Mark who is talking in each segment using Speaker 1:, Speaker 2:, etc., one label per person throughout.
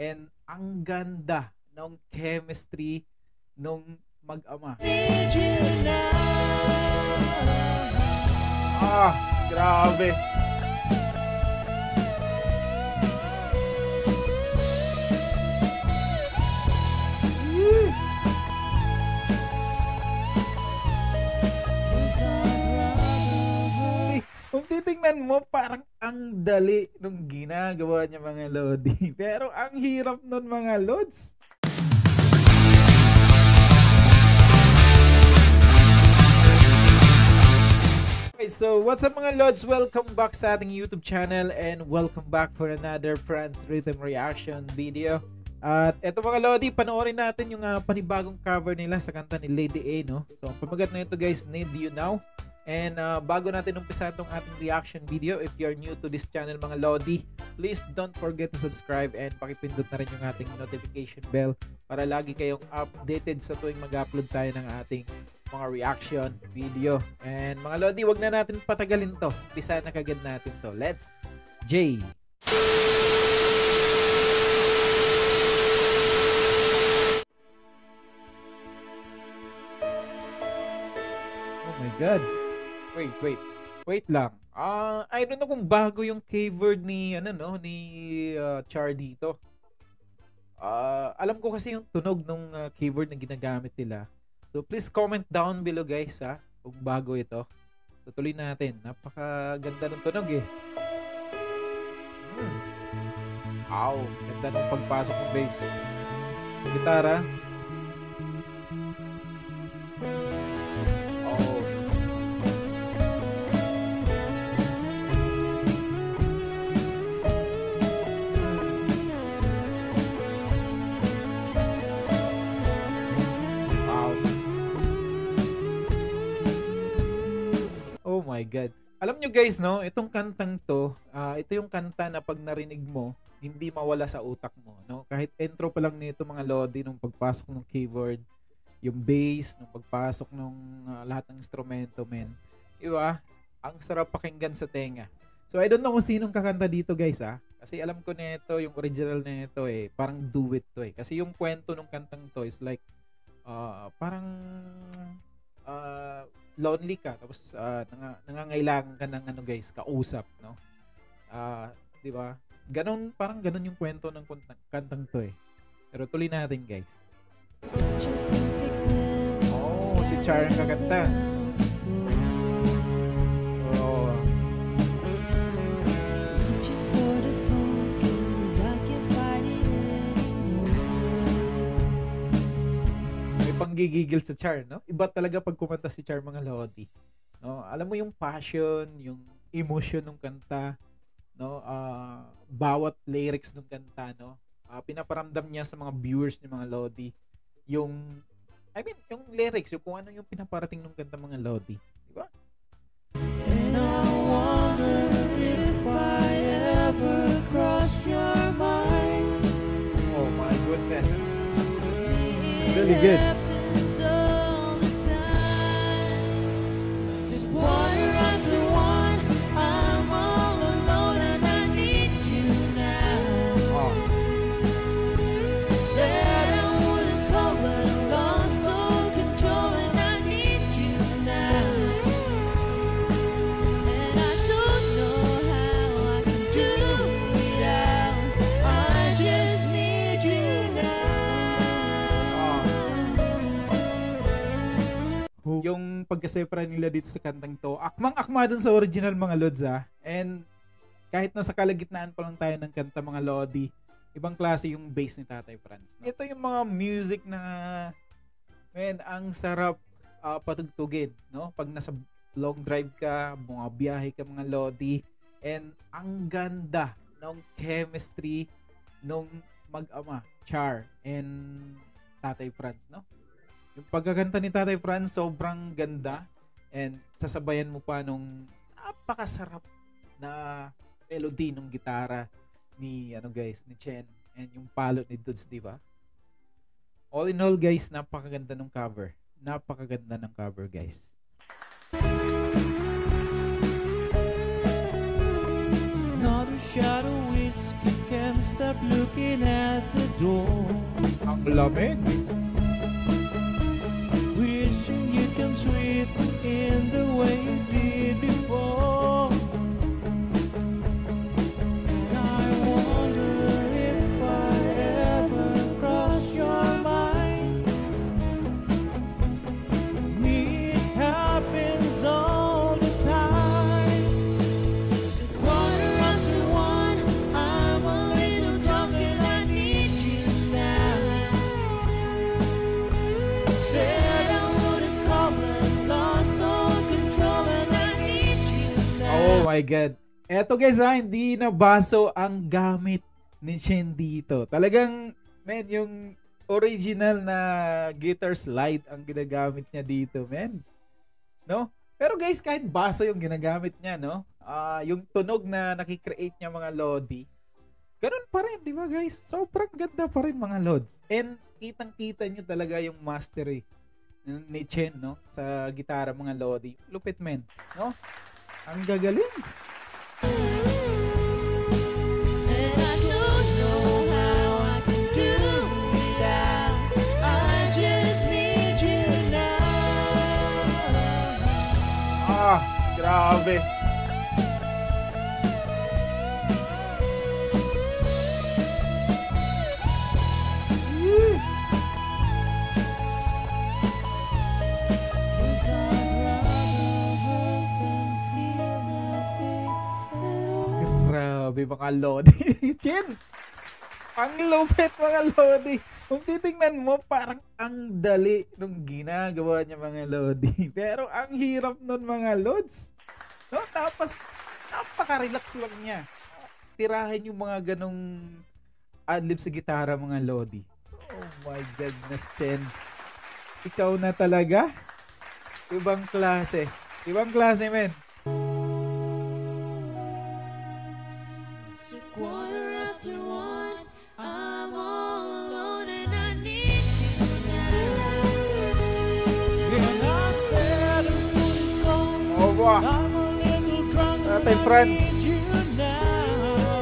Speaker 1: And ang ganda ng chemistry nung mag-ama. Grabe. Kung titingnan mo, parang ang dali nung ginagawa niya mga Lodi. Pero ang hirap nun mga Lods. Okay, so what's up mga Lods? Welcome back sa ating YouTube channel and welcome back for another Franz Rhythm Reaction video. At eto mga Lodi, panoorin natin yung panibagong cover nila sa kanta ni Lady A, no? So ang pamagat na ito guys, Need You Now. And bago natin umpisa itong ating reaction video, if you're new to this channel mga Lodi, please don't forget to subscribe and pakipindot na rin yung ating notification bell para lagi kayong updated sa tuwing mag-upload tayo ng ating mga reaction video. And mga Lodi, wag na natin patagalin to. Umpisa na kagad natin to. Let's J! Oh my God! Wait lang. I don't know kung bago yung keyword ni Char dito. Alam ko kasi yung tunog ng keyword na ginagamit nila. So please comment down below guys kung bago ito. So tuloy natin. Napakaganda ng tunog eh. Ganda ng pagpasok ng bass. Gitara. Oh my God. Alam nyo guys, no? Itong kantang to, ito yung kanta na pag narinig mo, hindi mawala sa utak mo, no? Kahit intro pa lang nito mga Lodi, nung pagpasok ng keyboard, yung bass, nung pagpasok ng lahat ng instrumento, men. Diba? Ang sarap pakinggan sa tenga. So I don't know kung sinong kakanta dito guys, Kasi alam ko nito, yung original nito parang duet to Kasi yung kwento ng kantang to is like, parang lonely ka tapos nangangailangan ka ng kausap, no? 'Di ba? Parang ganun yung kwento ng kantang to Pero tuloy natin, guys. Si Char ang kakanta. Panggigigil sa Char, no? Iba talaga pag kumanta si Char mga Lodi. No? Alam mo yung passion, yung emotion ng kanta, no? Bawat lyrics ng kanta, no? Pinaparamdam niya sa mga viewers ni mga Lodi yung yung lyrics, yung kung ano yung pinaparating ng kanta mga Lodi, di ba? And I wonder if I ever cross your mind. Oh my goodness. It's really good. Yung pagkasepara nila dito sa kantang to, akmang-akma dun sa original mga Lods And kahit nasa kalagitnaan pa lang tayo ng kanta mga Lodi, ibang klase yung bass ni Tatay Franz, no? Ito yung mga music na ang sarap patugtugin, no? Pag nasa long drive ka, mga biyahe ka mga Lodi, and ang ganda ng chemistry nung mag-ama, Char and Tatay Franz, no? Yung pagkakanta ni Tatay Franz, sobrang ganda. And sasabayan mo pa nung napakasarap na melody ng gitara ni ni Chen. And yung palo ni Dudes, di ba? All in all guys, napakaganda ng cover. Napakaganda ng cover guys. Not a shadow is
Speaker 2: ask, you can't stop looking at the door.
Speaker 1: Ang lamig.
Speaker 2: Wishing you can sweep in the way you did before. And I wonder if I ever cross your mind. Me, it happens all the time. It's a quarter after one, I'm a little drunk and I need you now. Said I wouldn't call but lost all control and I need you now.
Speaker 1: Oh my God. Eto guys hindi na baso ang gamit ni Chen dito. Talagang, man, yung original na guitar slide ang ginagamit niya dito, man. No? Pero guys, kahit baso yung ginagamit niya, no? Yung tunog na nakikreate niya mga Lodi, ganun pa rin, di ba guys? Sobrang ganda pa rin mga Lods. And kitang-kita nyo talaga yung mastery ni Chen, no? Sa gitara mga Lodi. Lupit, man. No? Ang gagaling.
Speaker 2: And I don't know how I can do without. I just need you now.
Speaker 1: Grabe.
Speaker 2: Yes, I'd rather hurt than feel nothing at all.
Speaker 1: Grabe mga Lodi. Chen! Ang lupit mga Lodi. Kung titingnan mo, parang ang dali nung ginagawa niya mga Lodi. Pero ang hirap nun mga Lods. No? Tapos, napaka-relax lang niya. Tirahin yung mga ganong adlib sa gitara mga Lodi. Oh my goodness, Chen. Ikaw na talaga. Ibang klase. Ibang klase, men.
Speaker 2: It's a quarter after one. I'm all alone and I need you now. And I said I wouldn't call.
Speaker 1: Oh, ba.
Speaker 2: I'm a little drunk and
Speaker 1: Tatay Franz.
Speaker 2: I need you now.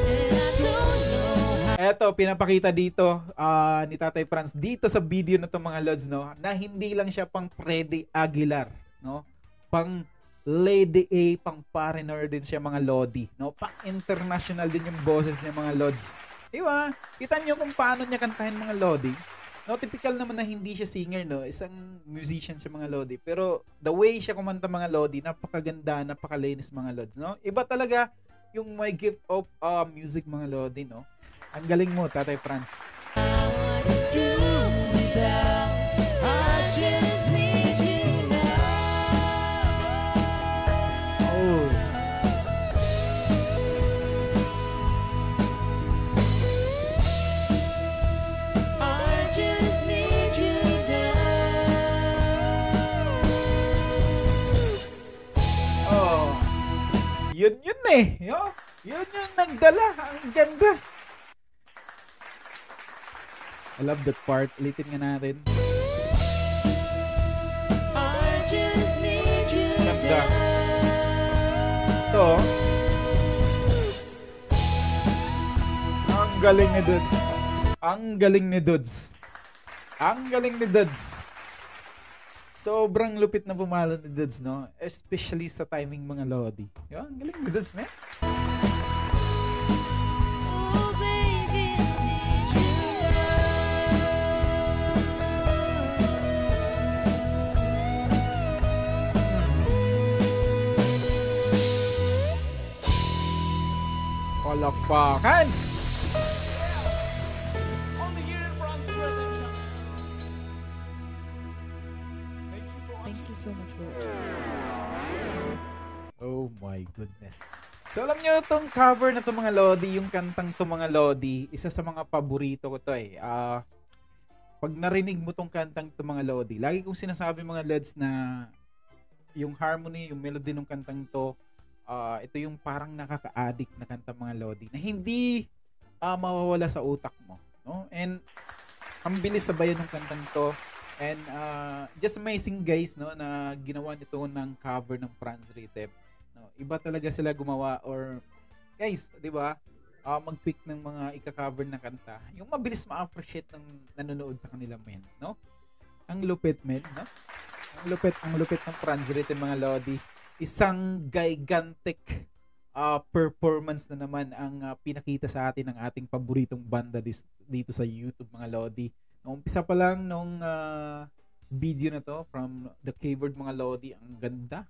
Speaker 2: And I don't know how.
Speaker 1: Eto, pinapakita dito ni Tatay Franz dito sa video na to mga Lods, no, na hindi lang siya pang Freddy Aguilar, no, pang Lady A, pang foreigner din siya mga Lodi, no, pang international din yung boses niya mga Lods. Diba? Kita nyo kung paano niya kantahin mga Lodi. No, typical naman na hindi siya singer, no, isang musician siya mga Lodi. Pero the way siya kumanta mga Lodi, napakaganda, napakalinis mga Lods, no. Iba talaga yung may gift of music mga Lodi, no. Ang galing mo, Tatay Franz.
Speaker 2: I can do without. I just need you now.
Speaker 1: Oh.
Speaker 2: I just need you now.
Speaker 1: Oh. Yun eh. Yo. Yun yung nagdala. Ang ganda. I love that part. Ulitin nga natin.
Speaker 2: I just need you
Speaker 1: Ganda.
Speaker 2: now.
Speaker 1: Ito. Ang galing ni Dudes. Ang galing ni Dudes. Ang galing ni Dudes. Sobrang lupit na pumalo ni Dudes, no? Especially sa timing mga Lodi. Yo, ang galing ni Dudes, man.
Speaker 2: Oh baby, I need you
Speaker 1: Palakpakan!
Speaker 3: Thank you so much for
Speaker 1: Oh my goodness. So alam nyo itong cover na to mga Lodi, yung kantang to mga Lodi, isa sa mga paborito ko to eh. Pag narinig mo tong kantang to mga Lodi, lagi kong sinasabi mga Lods na yung harmony, yung melody ng kantang to, ito yung parang nakaka-addict na kanta mga Lodi na hindi mawawala sa utak mo, no? And ang bilis sabayan ng kantang to. And just amazing guys, no, na ginawa nito ng cover ng Franz Rhythm. No, iba talaga sila gumawa or guys, di ba? Mag-pick ng mga ika-cover na kanta. Yung mabilis ma-appreciate ng nanonood sa kanila, men, no? Ang lupit, men, no? Ang lupit ng Franz Rhythm, mga Lodi. Isang gigantic performance na naman ang pinakita sa atin ng ating paboritong banda dito sa YouTube, mga Lodi. Nung umpisa pa lang nung video na to from The Keyword, mga Lodi, ang ganda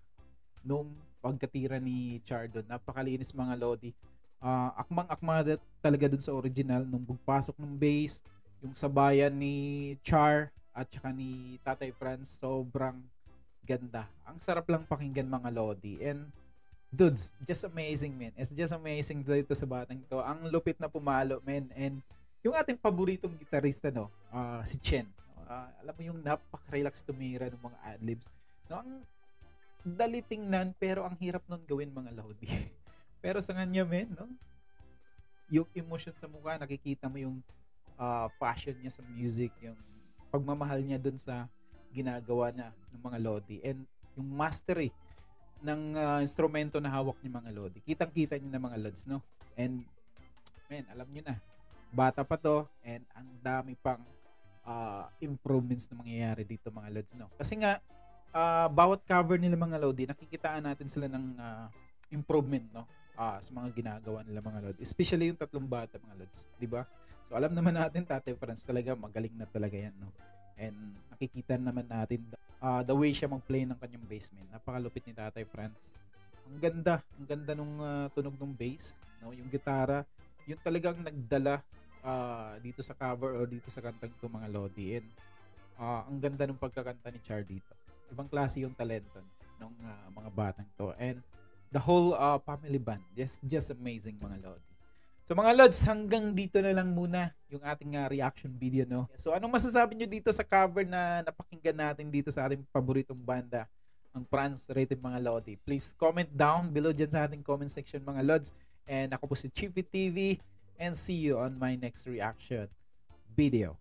Speaker 1: nung pagkatira ni Char doon. Napakalinis, mga Lodi. Akmang-akma talaga dun sa original nung pagpasok ng bass, yung sabayan ni Char at saka ni Tatay Franz, sobrang ganda. Ang sarap lang pakinggan, mga Lodi. And dudes, just amazing, man. It's just amazing dito sa batang to. Ang lupit na pumalo, man. And yung ating paboritong gitarista, no, si Chen. Alam mo yung napak-relax tumira ng mga adlibs. No, ang dali tingnan pero ang hirap nun gawin, mga Lodi. Pero sa kanya, men, no? Yung emotion sa mukha, nakikita mo yung passion niya sa music, yung pagmamahal niya dun sa ginagawa niya ng mga Lodi. And yung mastery ng instrumento na hawak ni mga Lodi. Kitang-kita niyo na, mga Lods, no? And, men, alam niyo na, bata pa to and ang dami pang improvements na mangyayari dito, mga Lods, no? Kasi nga, bawat cover nila, mga Lodi, nakikitaan natin sila ng improvement, no? Sa mga ginagawa nila, mga Lods. Especially yung tatlong bata, mga Lods, di ba? So alam naman natin, Tatay Franz talaga magaling na talaga yan, no? And nakikita naman natin the way siya mag-play ng kanyang bass, man. Napakalupit ni Tatay Franz. Ang ganda nung tunog ng bass, no? Yung gitara, yun talagang nagdala dito sa cover o dito sa kantang ito, mga Lodi. And ang ganda ng pagkakanta ni Char dito. Ibang klase yung talento ng mga batang to. And the whole family band, just amazing, mga Lodi. So, mga Lods, hanggang dito na lang muna yung ating reaction video, no? So, anong masasabi nyo dito sa cover na napakinggan natin dito sa ating paboritong banda, ang Franz Rhythm, mga Lodi? Please comment down below dyan sa ating comment section, mga Lods. And ako po si Chiefy TV, and see you on my next reaction video.